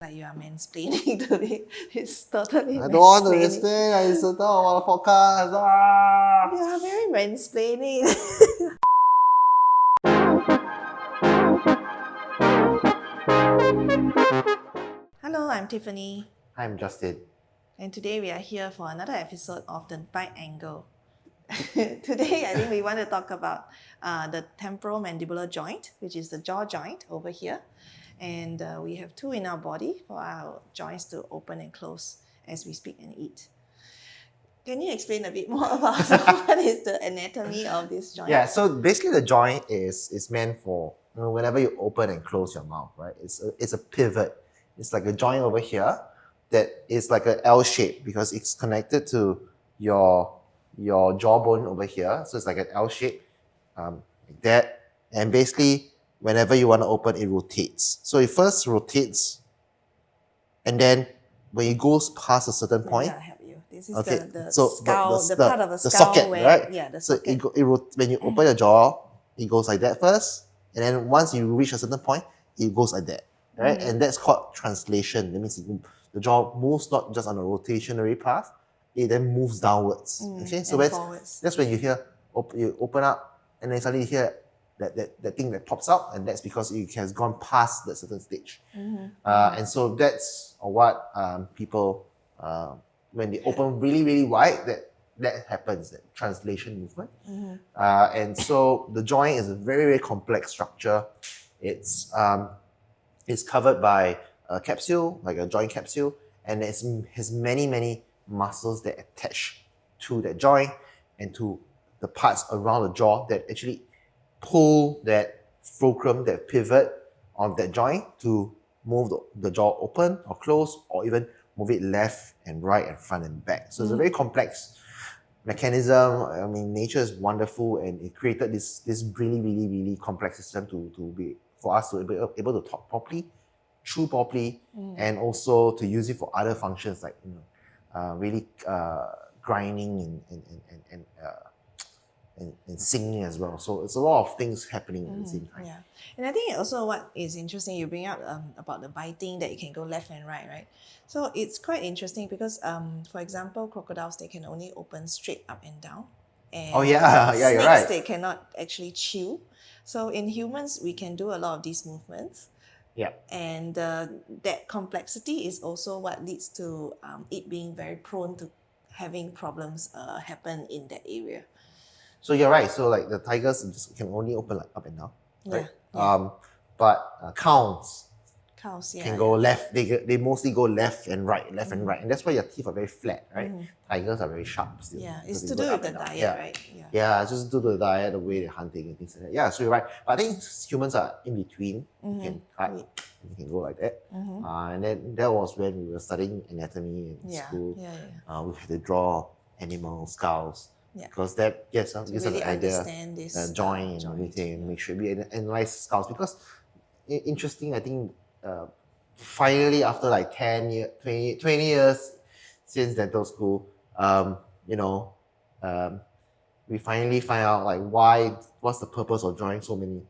Like you are mansplaining to me. It's totally I don't want to explain. I just talk about the podcast. You are very mansplaining. Hello, I'm Tiffany. I'm Justin. And today we are here for another episode of the Bite Angle. Today, I think we want to talk about the temporomandibular joint, which is the jaw joint over here. And we have two in our body for our joints to open and close as we speak and eat. Can you explain a bit more about what is the anatomy of this joint? Yeah, so basically the joint is meant for whenever you open and close your mouth, right? It's a pivot. It's like a joint over here that is like an L shape because it's connected to your jawbone over here. So it's like an L shape, like that. And basically, whenever you want to open, it rotates. So it first rotates, and then when it goes past a certain point, Yeah, I'll help you. This is okay, the so skull, the part of the skull socket, where, right? yeah, the so socket. when you open your jaw, it goes like that first, and then once you reach a certain point, it goes like that, right? And that's called translation. That means the jaw moves not just on a rotationary path, it then moves downwards. Okay, so that's when you hear you open up, and then suddenly you hear that thing that pops out, and that's because it has gone past that certain stage. And so that's what people when they open really, really wide, that happens, that translation movement. And so the joint is a very, very complex structure. It's covered by a capsule, like a joint capsule, and it has many, many muscles that attach to that joint and to the parts around the jaw that actually pull that fulcrum, that pivot on that joint to move the jaw open or close, or even move it left and right and front and back. So it's a very complex mechanism. I mean, nature is wonderful, and it created this really, really, really complex system for us to be able to talk properly, chew properly, and also to use it for other functions like really grinding and singing as well. So it's a lot of things happening at the same time. Yeah, and I think also what is interesting, you bring up about the biting, that you can go left and right? So it's quite interesting because, for example, crocodiles, they can only open straight up and down. And you're snakes, right. they cannot actually chew. So in humans, we can do a lot of these movements. Yeah. And that complexity is also what leads to it being very prone to having problems happen in that area. So you're right. So like the tigers can only open like up and down, right? Yeah. But cows yeah, can go left. They mostly go left and right, and that's why your teeth are very flat, right? Tigers are very sharp still. Yeah, it's to do with the diet, right? Yeah, it's just due to the diet, the way they're hunting and things like that. Yeah, so you're right. But I think humans are in between. You can cut, you can go like that. And then that was when we were studying anatomy in school. We had to draw animal skulls. Because that gives us an idea, the joint and everything, make sure we analyze skulls. Because interesting, I think finally after like 10 years, 20 years since dental school, we finally find out like what's the purpose of drawing so many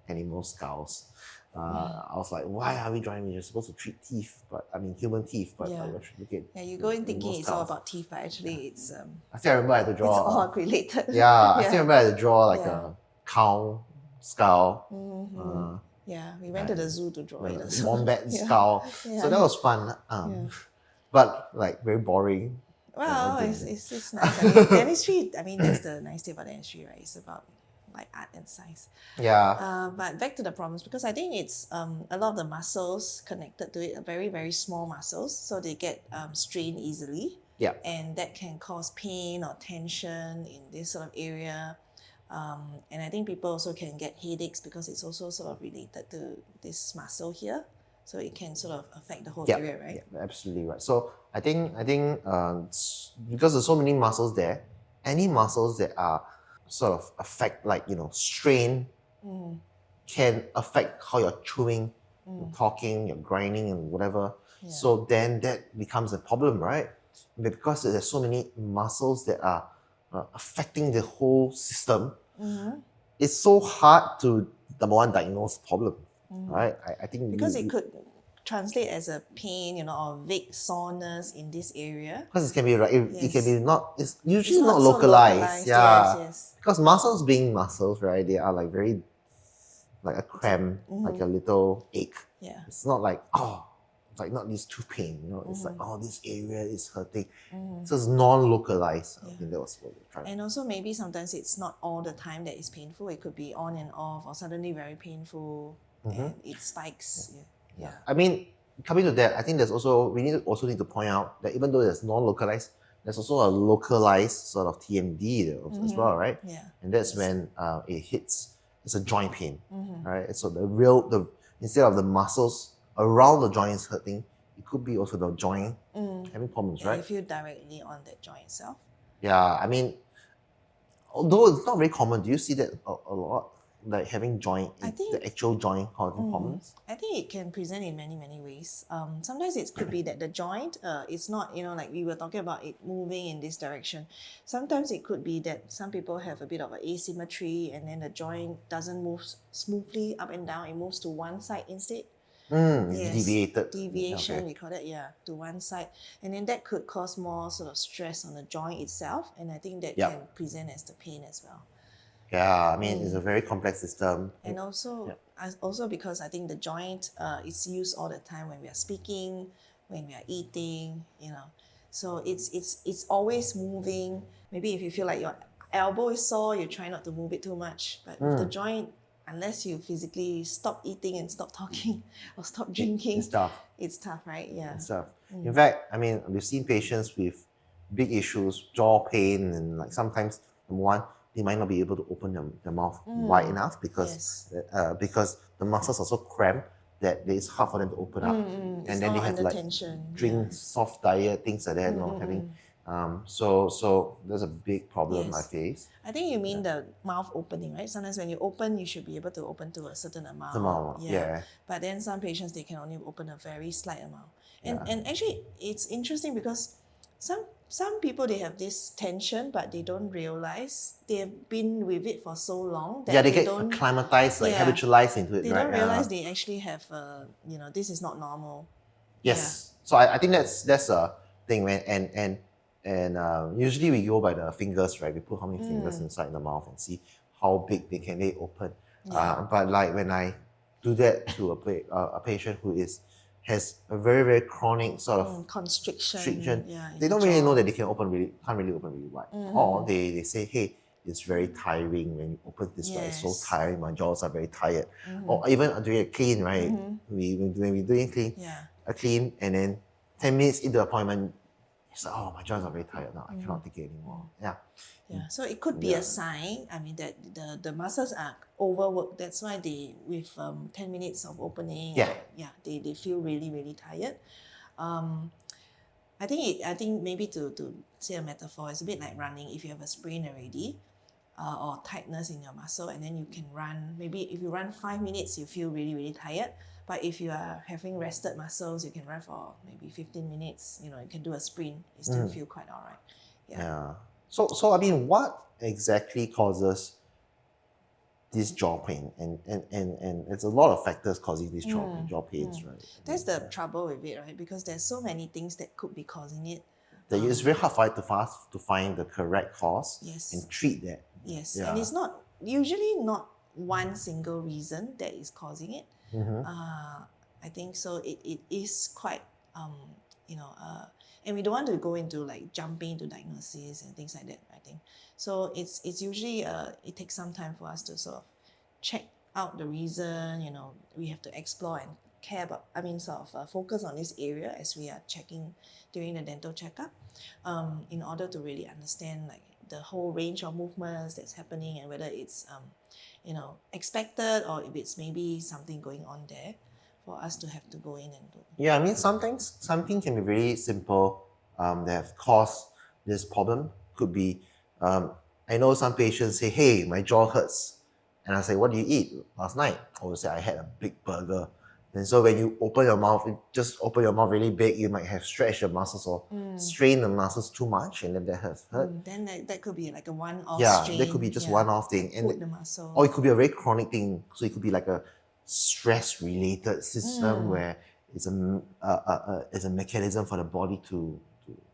animal skulls. I was like, why are we drawing? You're supposed to treat teeth, human teeth, but look at you go in thinking it's all about teeth, but actually it's I still remember I had to draw. It's all related. I still remember I had to draw like a cow skull. We went to the zoo to draw it. A wombat skull. So that was fun. But like very boring. Well, it's nice. Dentistry, that's the nice thing about dentistry, right? It's about like art and science. But back to the problems, because I think it's a lot of the muscles connected to it are very, very small muscles, so they get strained easily. And that can cause pain or tension in this sort of area. And I think people also can get headaches because it's also sort of related to this muscle here. So it can sort of affect the whole area, right? Yeah, absolutely right. So I think because there's so many muscles there, any muscles that are sort of affect, like, strain, can affect how you're chewing, you're talking, you're grinding and whatever. So then that becomes a problem, right? Because there's so many muscles that are affecting the whole system, it's so hard to, number one, diagnose the problem, right? I think because it could translate as a pain, or vague soreness in this area. Because it can be right. It can be not. It's usually It's not not so localized. Yeah. Yes. Because muscles being muscles, right? They are like very like a cramp, like a little ache. Yeah. It's not like it's like not this tooth pain. It's like this area is hurting. So it's non-localized. I think that was what we're trying. And also maybe sometimes it's not all the time that it's painful. It could be on and off, or suddenly very painful, and it spikes. Yeah. I mean, coming to that, I think we need to point out that even though there's non-localized, there's also a localized sort of TMD as well, right? Yeah. And that's when it hits. It's a joint pain, right? So instead of the muscles around the joints hurting, it could be also the joint having problems, right? You feel directly on that joint itself. Yeah, I mean, although it's not very common, do you see that a lot? Like having the actual joint causing problems? I think it can present in many, many ways. Sometimes it could be that the joint it's not, like we were talking about it moving in this direction. Sometimes it could be that some people have a bit of an asymmetry, and then the joint doesn't move smoothly up and down. It moves to one side instead. Deviation, we call it, to one side. And then that could cause more sort of stress on the joint itself. And I think that can present as the pain as well. Yeah, I mean, it's a very complex system. And also because I think the joint is used all the time when we are speaking, when we are eating, So it's always moving. Maybe if you feel like your elbow is sore, you try not to move it too much. But with the joint, unless you physically stop eating and stop talking or stop drinking, it's tough. It's tough, right? Yeah. It's tough. In fact, I mean, we've seen patients with big issues, jaw pain, and like sometimes, number one, they might not be able to open their mouth wide enough because the muscles are so cramped that it's hard for them to open up. And it's then they have to tension. drink soft diet, things like that, having so there's a big problem I face. I think you mean the mouth opening, right? Sometimes when you open, you should be able to open to a certain amount. But then some patients, they can only open a very slight amount. And actually, it's interesting because some people, they have this tension, but they don't realize they've been with it for so long that they get acclimatized, habitualized into it. They don't realize they actually have, this is not normal. Yes. So I think that's a thing, and usually we go by the fingers, right? We put how many fingers inside the mouth and see how big they can open. But like when I do that to a patient who has a very, very chronic sort of constriction, they don't really know that they can't really open really wide. Or they say, hey, it's very tiring when you open this way. It's so tiring. My jaws are very tired. Or even doing a clean, right? When we're doing a clean, and then 10 minutes into the appointment, it's like, my joints are very tired now. I cannot take it anymore. So it could be a sign, that the muscles are overworked. That's why with 10 minutes of opening, they feel really, really tired. I think maybe to say a metaphor, it's a bit like running. If you have a sprain already, or tightness in your muscle, and then you can run, maybe if you run 5 minutes, you feel really, really tired. But if you are having rested muscles, you can run for maybe 15 minutes, you can do a sprint, you still feel quite all right. So I mean, what exactly causes this jaw pain? And it's a lot of factors causing these jaw pains, right? That's the trouble with it, right? Because there's so many things that could be causing it. It's very hard for it to find the correct cause and treat that. Yes, and it's usually not one single reason that is causing it. I think so. It is quite, and we don't want to go into like jumping into diagnosis and things like that. I think so. It's usually it takes some time for us to sort of check out the reason. We have to explore and care about. Focus on this area as we are checking during the dental checkup, in order to really understand like the whole range of movements that's happening, and whether it's expected, or if it's maybe something going on there for us to have to go in and do. Yeah, I mean, something can be very simple that have caused this problem. Could be, I know some patients say, hey, my jaw hurts. And I say, what did you eat last night? Or say, I had a big burger. And so when you open your mouth, really big, you might have stretched your muscles or strained the muscles too much, and then that has hurt. Then that could be like a one-off strain. That could be just one-off thing. And the muscle. Or it could be a very chronic thing. So it could be like a stress-related system where it's a mechanism for the body to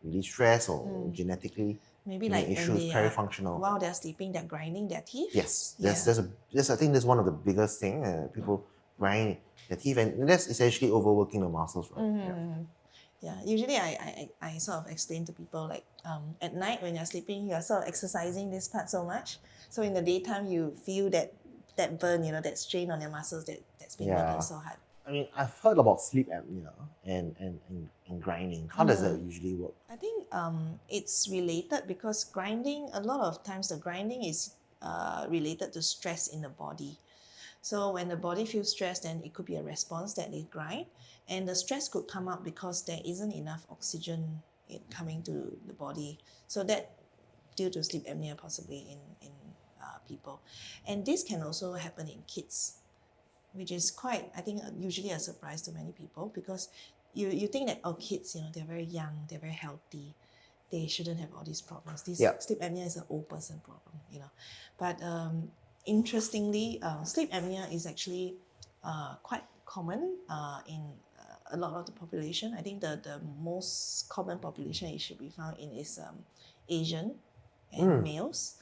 release stress or genetically maybe like when issues, they perifunctional. while they're sleeping, they're grinding their teeth. Yes, I think that's one of the biggest thing. People grind their teeth, and that's essentially overworking the muscles, right? Yeah, usually I sort of explain to people like at night when you're sleeping, you're sort of exercising this part so much. So in the daytime, you feel that burn, that strain on your muscles that's been working so hard. I mean, I've heard about sleep apnea and grinding. How does that usually work? I think it's related because grinding, a lot of times the grinding is related to stress in the body. So when the body feels stressed, then it could be a response that they grind. And the stress could come up because there isn't enough oxygen coming to the body. So that due to sleep apnea possibly in people. And this can also happen in kids, which is quite, I think, usually a surprise to many people because you think that, kids, they're very young, they're very healthy, they shouldn't have all these problems. Sleep apnea is an old person problem, But interestingly, sleep apnea is actually quite common in a lot of the population. I think the most common population it should be found in is Asian and males.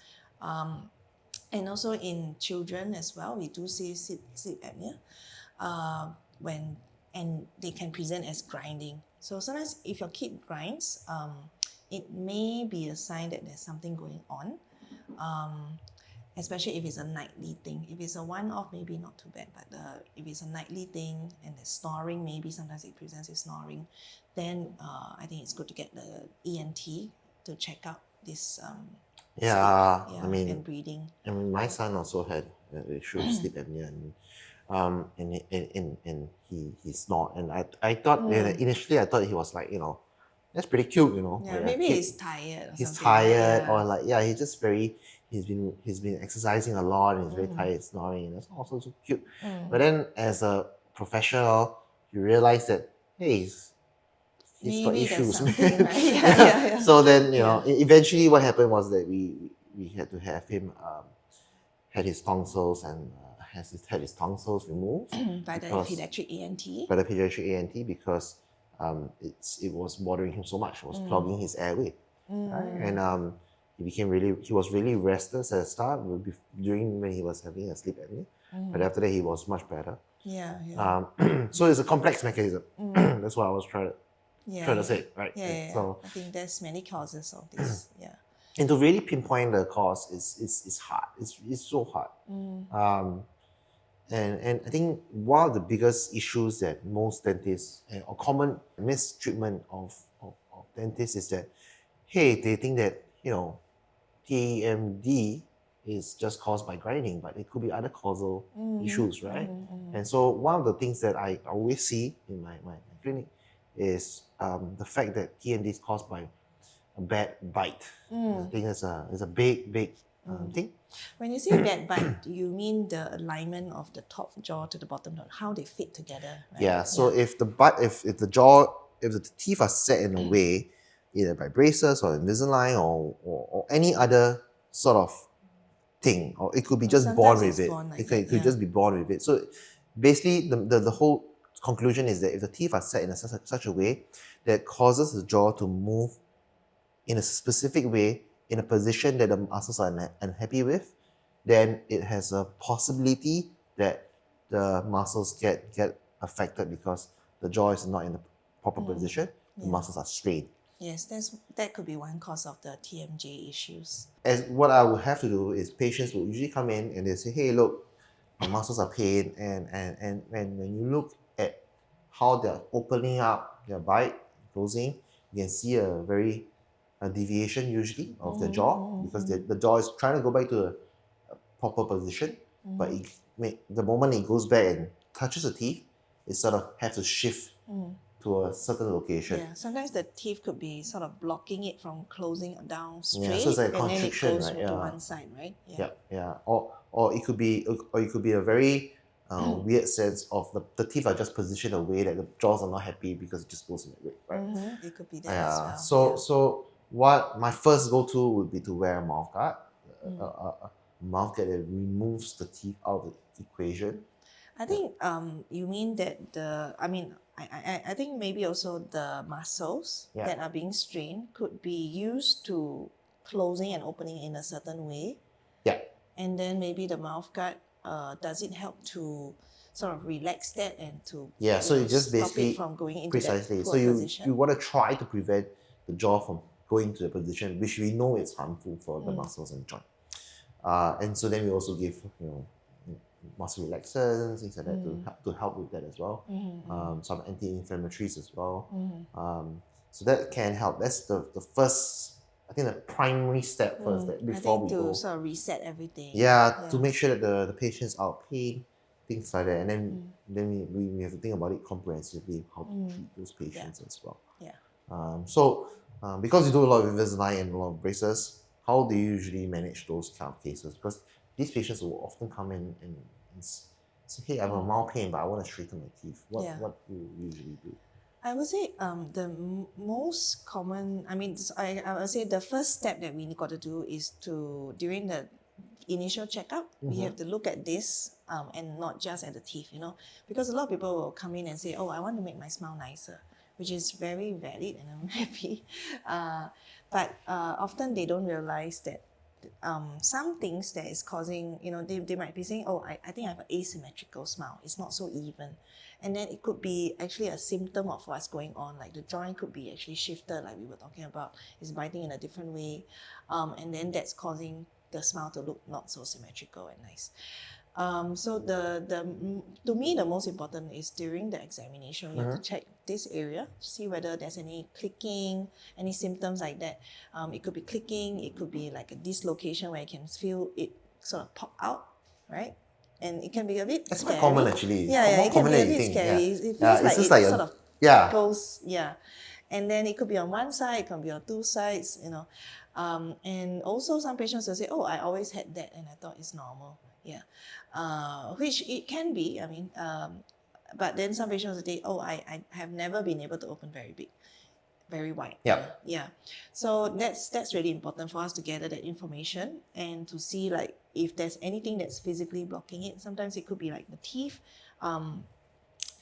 And also in children as well, we do see sleep apnea and they can present as grinding. So sometimes if your kid grinds, it may be a sign that there's something going on, especially if it's a nightly thing. If it's a one-off, maybe not too bad, but if it's a nightly thing and there's snoring, maybe sometimes it presents with snoring, then I think it's good to get the ENT to check out this and breathing. I mean, my son also had issue with sleep apnea, and he snored, and I thought initially I thought he was like, that's pretty cute, Yeah, maybe he's tired. He's tired, or like he's just very. He's been exercising a lot, and he's very tired, snoring, and that's also so cute. But then, as a professional, you realize that hey, he's got issues. Right? So then eventually what happened was that we had to have him had his tonsils and had his tonsils removed by the pediatric ENT. By the pediatric ENT because it was bothering him so much. It was clogging his airway, right? And he was really restless at the start during when he was having a sleep apnea, but after that he was much better. So it's a complex mechanism. That's what I was trying to say, right? So I think there's many causes of this. And to really pinpoint the cause is hard. It's so hard. And I think one of the biggest issues that most dentists or common mistreatment of dentists is that they think that TMD is just caused by grinding, but it could be other causal issues, right? And so one of the things that I always see in my clinic is the fact that TMD is caused by a bad bite. I think it's a big thing. When you say bad bite, you mean the alignment of the top jaw to the bottom jaw, how they fit together, right? So if the teeth are set in a way, either by braces or Invisalign or any other sort of thing, or it could be just born with it. It could just be born with it. So basically, the whole conclusion is that if the teeth are set in such a way that causes the jaw to move in a specific way, in a position that the muscles are unhappy with, then it has a possibility that the muscles get affected because the jaw is not in the proper position. The muscles are strained. Yes, that could be one cause of the TMJ issues. As what I would have to do is patients will usually come in and they say, hey, look, my muscles are pain, and when you look at how they're opening up their bite, closing, you can see a deviation usually of the jaw because the jaw is trying to go back to a proper position, but the moment it goes back and touches the teeth, it sort of has to shift to a certain location. Yeah, sometimes the teeth could be sort of blocking it from closing down straight, so it's like a and then it constriction, goes right? to one side, right? Or it could be a very weird sense of the teeth are just positioned in a way that the jaws are not happy because it just goes in that way, right? It could be that as well. So what my first go-to would be to wear a mouth guard, a mouth guard that removes the teeth out of the equation. I think you mean that I think maybe also the muscles that are being strained could be used to closing and opening in a certain way. Yeah. And then maybe the mouth guard, does it help to sort of relax that and to so you just stop basically it from going into precisely. that poor So you position? want to try to prevent the jaw from going to the position which we know is harmful for the muscles and joint. And so then we also give muscle relaxants, things like that to help with that as well. Some anti-inflammatories as well. So that can help. That's the first, I think, the primary step first that before we go. To sort of reset everything. To make sure that the patient's out of pain, things like that, and then we have to think about it comprehensively, how to treat those patients as well. So because you do a lot of Invisalign and a lot of braces, how do you usually manage those kind of cases? Because these patients will often come in and say, hey, I have a mild pain, but I want to straighten my teeth. What do you usually do? I would say the most common, I would say the first step that we got to do is to, during the initial checkup, we have to look at this and not just at the teeth, because a lot of people will come in and say, oh, I want to make my smile nicer, which is very valid and I'm happy. But often they don't realize that some things that is causing, they might be saying, oh, I think I have an asymmetrical smile. It's not so even. And then it could be actually a symptom of what's going on. Like the joint could be actually shifted, like we were talking about. It's biting in a different way. And then that's causing the smile to look not so symmetrical and nice. So to me, the most important is during the examination, you have to check this area, see whether there's any clicking, any symptoms like that. It could be clicking, it could be like a dislocation where you can feel it sort of pop out, right? And it can be a bit That's scary. quite common actually. It can be a bit scary. It feels like it sort of goes, And then it could be on one side, it can be on two sides, And also some patients will say, oh, I always had that and I thought it's normal. Which it can be, but then some patients will say, oh, I have never been able to open very big, very wide. So that's really important for us to gather that information and to see like if there's anything that's physically blocking it. Sometimes it could be like the teeth.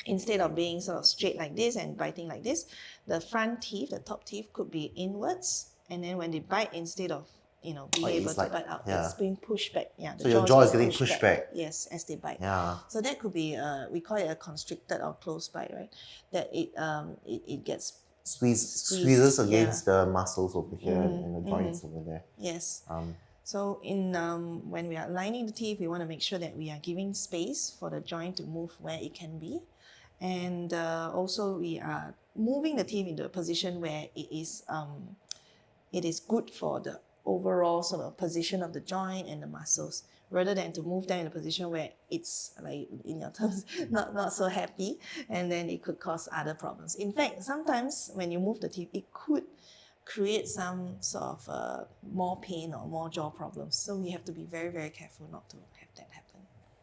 Instead of being sort of straight like this and biting like this, the front teeth, the top teeth could be inwards, and then when they bite, instead of being able to bite out, it's being pushed back. So your jaw is getting pushed back. Yes, as they bite. So that could be we call it a constricted or closed bite, right? That it gets squeezes against the muscles over here and the joints over there. Yes. So when we are lining the teeth, we want to make sure that we are giving space for the joint to move where it can be. And also we are moving the teeth into a position where it is good for the overall sort of position of the joint and the muscles, rather than to move them in a position where it's, like in your terms, not so happy, and then it could cause other problems. In fact, sometimes when you move the teeth, it could create some sort of more pain or more jaw problems. So we have to be very, very careful not to have that happen.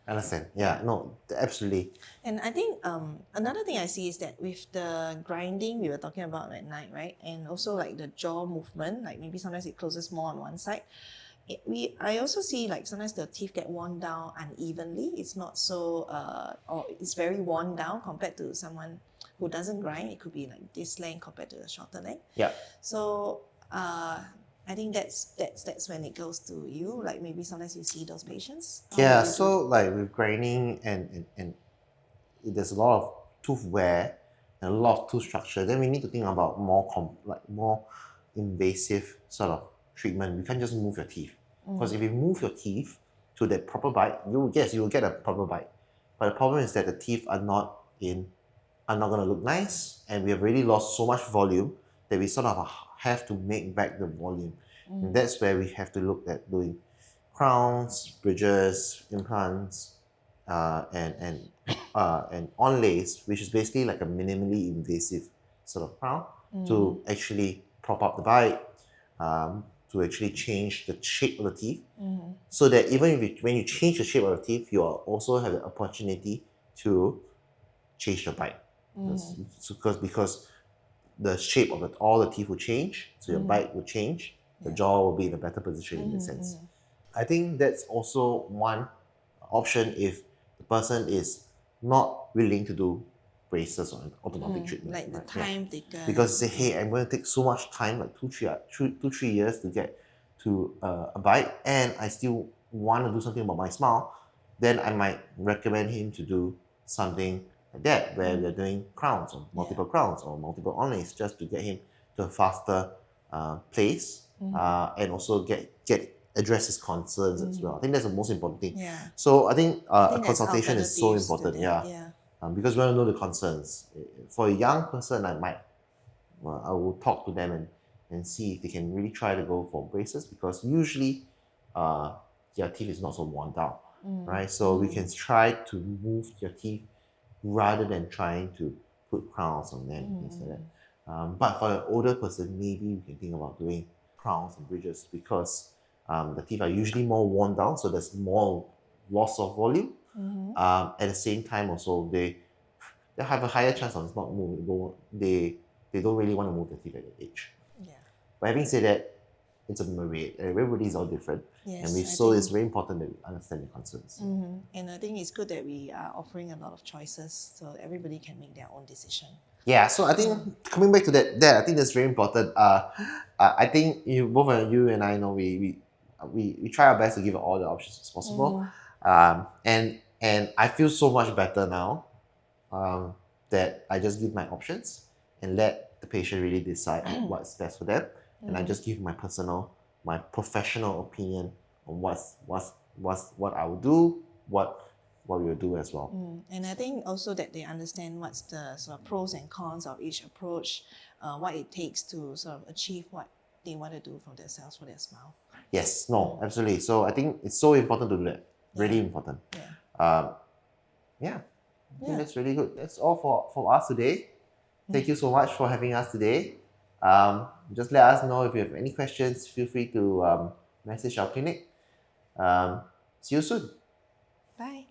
I understand. No, absolutely. And I think another thing I see is that with the grinding we were talking about at night, right? And also like the jaw movement, like maybe sometimes it closes more on one side. I also see like sometimes the teeth get worn down unevenly. It's not so, or it's very worn down compared to someone who doesn't grind. It could be like this length compared to the shorter length. So I think that's when it goes to you. Like maybe sometimes you see those patients. So like with grinding and there's a lot of tooth wear and a lot of tooth structure, then we need to think about more invasive sort of treatment. We can't just move your teeth. Because if you move your teeth to the proper bite, you will get a proper bite. But the problem is that the teeth are not going to look nice, and we have already lost so much volume that we sort of have to make back the volume. And that's where we have to look at doing crowns, bridges, implants, and onlays, which is basically like a minimally invasive sort of crown to actually prop up the bite, to actually change the shape of the teeth, so that even when you change the shape of the teeth, you also have the opportunity to change the bite. Because the shape of all the teeth will change, so your bite will change, the jaw will be in a better position in that sense. I think that's also one option if the person is not willing to do braces or an orthodontic treatment. Like the time taken. Because say, hey, I'm going to take so much time, like 2-3 years to get to a bite, and I still want to do something about my smile, then I might recommend him to do something like that, where they're doing crowns or multiple crowns or multiple onlays, just to get him to a faster place, and also get address his concerns as well. I think that's the most important thing. So I think a consultation is so important. Because we want to know the concerns. For a young person, I will talk to them and see if they can really try to go for braces, because usually their teeth is not so worn down, right? So we can try to move their teeth rather than trying to put crowns on them, things like that. But for an older person, maybe we can think about doing crowns and bridges, because the teeth are usually more worn down, so there's more loss of volume. At the same time, also they have a higher chance of not moving. They don't really want to move the teeth at that age. But having said that, it's a myriad. Everybody is all different, so it's very important that we understand the concerns. And I think it's good that we are offering a lot of choices, so everybody can make their own decision. Yeah, so I think coming back to that, I think that's very important. I think both of you and I know we try our best to give all the options as possible. And I feel so much better now that I just give my options and let the patient really decide what's best for them. And I just give my professional opinion on what I will do, what we will do as well. And I think also that they understand what's the sort of pros and cons of each approach, what it takes to sort of achieve what they want to do for themselves, for their smile. Yes, no, absolutely. So I think it's so important to do that. Really important. I think that's really good. That's all for us today. Thank you so much for having us today. Just let us know if you have any questions. Feel free to message our clinic. See you soon. Bye.